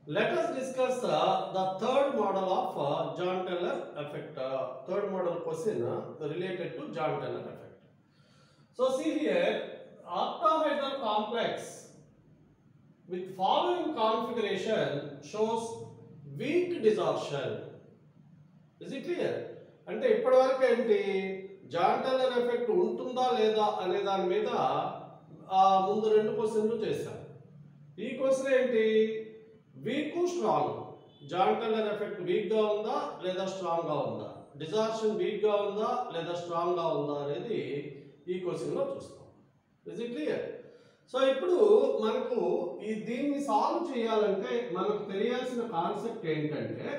Let us discuss the third model of John Teller effect. Third model question related to John Teller effect. So see here, octahedral complex with following configuration shows weak distortion. Is it clear? అంటే ఇప్పటివరకు ఏంటి John Teller effect ఉంటుందా లేదా అనే దాని మీద ముందు రెండు క్వశ్చన్లు చేశాను. ఈ క్వశ్చన్ ఏంటి, weak strong, Jahn Teller effect weak గా ఉందా లేదా స్ట్రాంగ్ గా ఉందా, డిజార్షన్ వీక్ గా ఉందా లేదా స్ట్రాంగ్ గా ఉందా అనేది ఈ క్వశ్చన్ లో చూస్తాం. Is it clear? సో ఇప్పుడు మనకు దీన్ని సాల్వ్ చేయాలంటే మనకు తెలియాల్సిన కాన్సెప్ట్ ఏంటంటే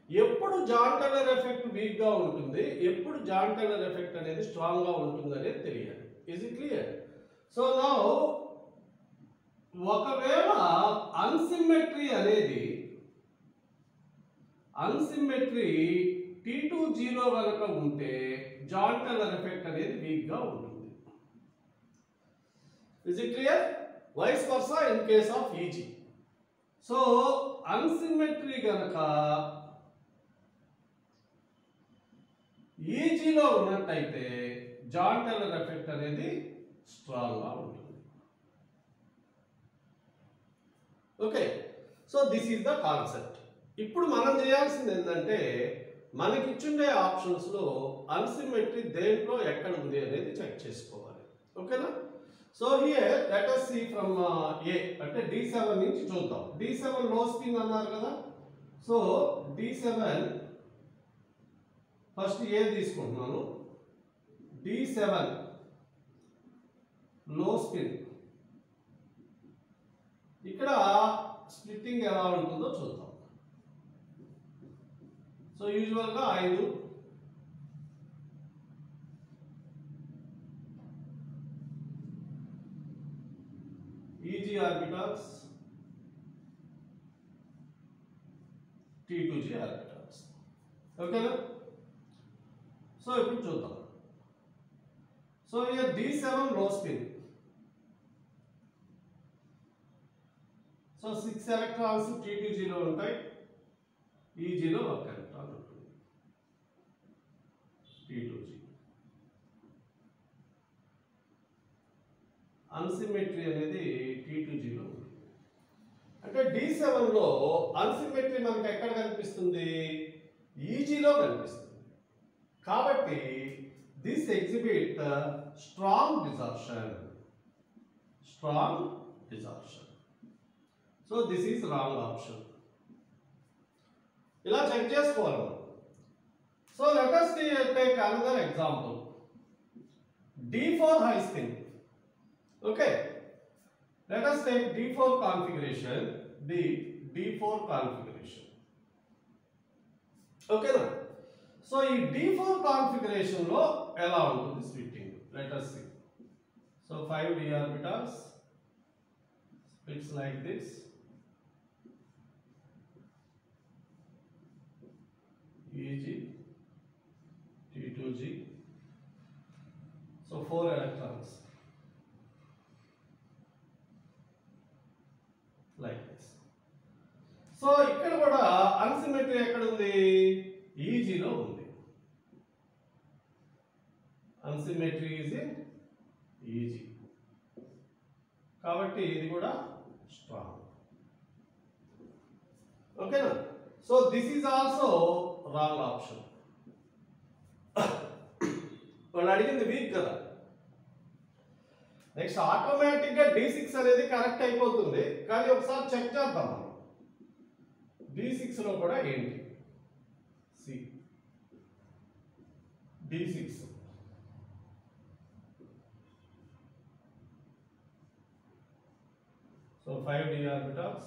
ఎప్పుడు జాన్ టెల్లర్ ఎఫెక్ట్ వీక్ గా ఉంటుంది, ఎప్పుడు జాన్ టెల్లర్ ఎఫెక్ట్ అనేది స్ట్రాంగ్ గా ఉంటుంది అనేది తెలియాలి. Is it clear? So now ఒకవేళ అన్సిమెట్రీ T20 కనుక ఉంటే జాన్ టెల్లర్ ఎఫెక్ట్ అనేది వీక్ గా ఉంటుంది. Is it clear? Vice versa in case of EG. So unsymmetry గనక ఈజీలో ఉన్నట్టయితే జాన్ టెల్లర్ ఎఫెక్ట్ అనేది స్ట్రాంగ్ గా ఉంటుంది. Okay, so this is the concept. ఇప్పుడు మనం చేయాల్సింది ఏంటంటే మనకి ఇచ్చుండే ఆప్షన్స్ లో అన్సిమెట్రీ దేంట్లో ఎక్కడ ఉంది అనేది చెక్ చేసుకోవాలి. ఓకేనా? So here let us see from A అంటే D7 నుంచి చూద్దాం. D7 లో స్పిన్ అన్నారు కదా, సో D7 ఫస్ట్ ఏ తీసుకుంటున్నాను. D7 లో స్పిన్, ఇక్కడ స్ప్లిట్టింగ్ ఎలా ఉంటుందో చూద్దాం. సో యూజువల్ గా 5 ఈజీ ఆర్బిటాల్స్, T2G ఆర్బిటాల్స్. ఓకేనా? సో ఇప్పుడు చూద్దాం. సో ఇయర్ D7 లో స్పిన్, సో 6 ఎలక్ట్రాన్స్ T2G లో ఉంటాయి, EG లో 1 ఎలక్ట్రాన్ ఉంటుంది, T2G. అన్సిమెట్రీ అనేది T2G లో ఉంటుంది. అంటే D7 లో అన్సిమెట్రీ మనకి ఎక్కడ కనిపిస్తుంది? EG లో కనిపిస్తుంది. కాబట్టి this exhibit strong distortion. So this is wrong option. ఇలా చెక్ చేసుకోవాలి. So let us take another example. D4 high spin. Okay, let us take D4 configuration. D4 configuration. Okay na? So ఈ D4 configuration లో ఎలా ఉంటుంది splitting? Let us see. So 5 d orbitals splits like this. EG, T2G. So 4 electrons like this. So ఇక్కడ కూడా అన్సిమెట్రీ ఎక్కడ ఉంది? EG లో ఉంది. అన్సిమెట్రీ ఈజ్ ఇన్ EG, కాబట్టి ఇది కూడా స్ట్రాంగ్. ఓకేనా? So this is also wrong option. వాళ్ళు అడిగింది వీక్ కదా. నెక్స్ట్ ఆటోమేటిక్ గా D6 అనేది కరెక్ట్ అయిపోతుంది, కానీ ఒకసారి చెక్ చేద్దాం మనం. D6 లో కూడా ఏంటి? D6 so 5 d orbitals,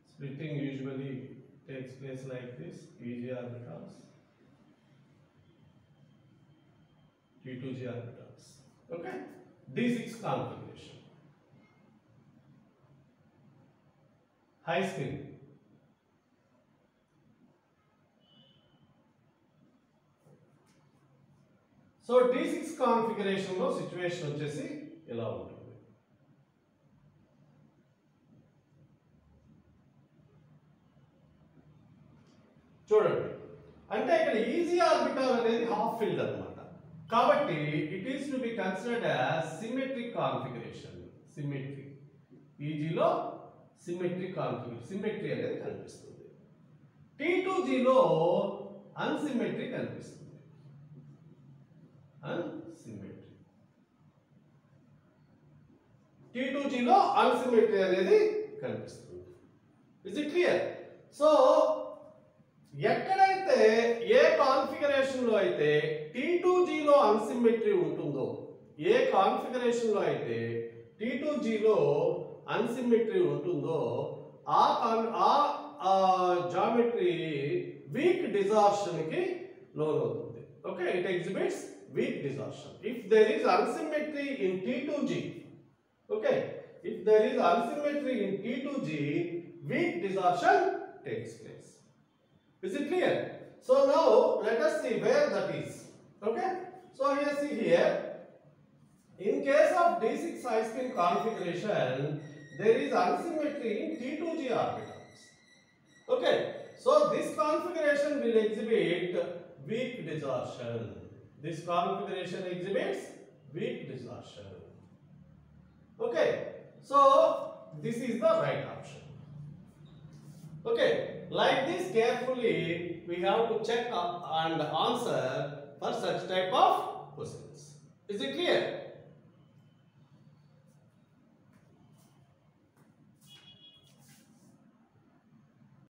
splitting usually takes place like this. EG orbitals, T2G orbitals. Okay, D6 configuration, high spin. So D6 configuration లో సిచ్యువేషన్ వచ్చేసి ఇలా ఉంటుంది. చూడండి, అంటే ఇక్కడ ఈజీ ఆర్బిటాల్ అనేది హాఫ్ ఫిల్డ్ అన్నమాట. కాబట్టి it is to be considered as symmetric configuration. Symmetry, ఈజీలో సిమెట్రిక్ కాన్ఫిగరేషన్, సిమెట్రీ అనేది కనిపిస్తుంది. T2Gలో అన్సిమెట్రీ కనిపిస్తుంది. అన్సిమెట్రీ, T2Gలో అన్సిమెట్రీ అనేది కనిపిస్తుంది. Is it clear? సో ఎక్కడైతే ఏ కాన్ఫిగరేషన్ లో అయితే T2Gలో అన్సిమెట్రీ ఉంటుందో, ఏ కాన్ఫిగరేషన్ లో అయితే T2Gలో అన్సిమెట్రీ ఉంటుందో ఆ జామెట్రీ వీక్ డిజార్షన్ కి లోనవుతుంది. Okay, it exhibits weak distortion if there is asymmetry in T2G. Okay, if there is asymmetry in T2G, weak distortion takes place. Is it clear? So now let us see where that is. Okay, so here see here, in case of D6 high spin configuration, there is asymmetry in T2G orbitals. Okay, so this configuration will exhibit weak distortion. This configuration exhibits weak distortion. Okay, so this is the right option. Okay, like this carefully we have to check and answer for such type of questions. Is it clear?